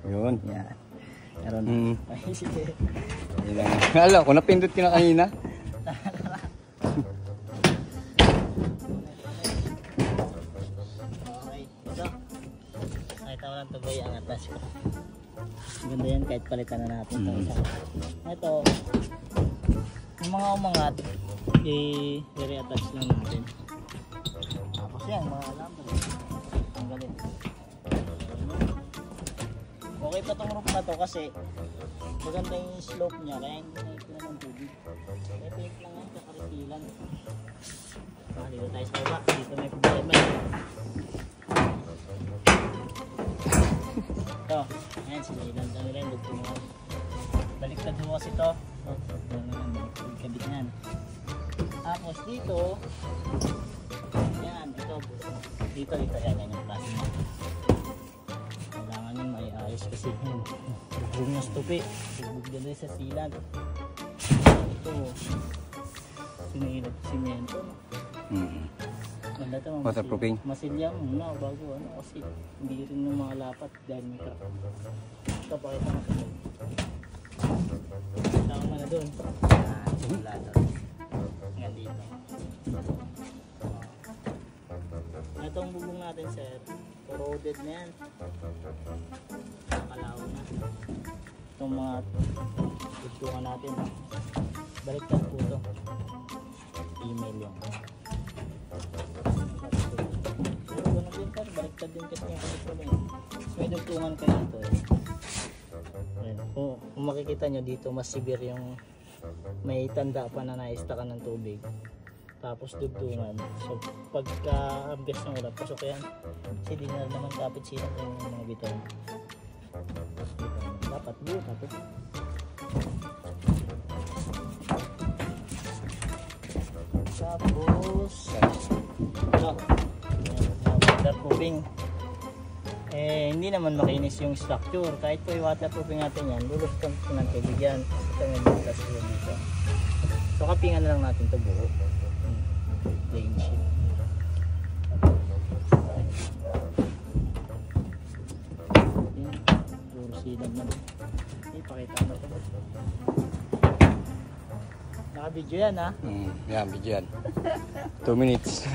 Yun. Yan. Meron. Ay, sige. Alam ko, napindot ka na kanina. Okay, ito. Nakita mo lang ito boy, ang atas ko. Ganda yan kahit palitan na natin ito. Ito, yung mga umangat, i-re-attach lang natin. Tapos yan, mga lumber. Ang galing. Okay pa itong roof na to kasi maganda yung slope niya kaya hindi na ito ng tubig. Ito lang yan, kakaritilan. Dito tayo sa baba, dito may problema. Ito, ayan sinilan kami rin, lugtungan. Baliktad mo kasi ito. Kabit yan. Tapos dito, yan, ito. Dito, yan yung klase niya. Kailangan yun may ayos kasi yun. Bubog yung stupi. Bubog dyan sa silan. Ito, sinilap simento. Ganda ito, Waterproofing. masilyang muna bago ano kasi hindi rin yung mga lapat dahil may crack. Ito, pakita mo sa loob. Tama mo na doon. Wala doon. Nga dito. Itong bubong natin sir, corroded na yan. Nakalaw na. Itong mga tutungan natin. Baliktad po ito. Email yung. Pero ganun din sir, baliktad din kasi yung kapit. May dugtungan kayo dito eh. Kung makikita nyo dito mas severe yung may tanda pa na naistakan ng tubig tapos dugtungan, so pagka-ambias ng ulan pasok yan kasi di na naman kapit silang yung mga bitaw dapat blue tapos ito waterproofing. Hindi naman makinis yung structure. Kahit po yung waterproofing natin yan, lulusutan po ng tubig yan. Ito may butas yun dito. So kapingan na lang natin ito buo. Plain sheet. Puro silag na. Pakita mo ito. Naka-video yan ha? Yan, video yan. 2 minutes.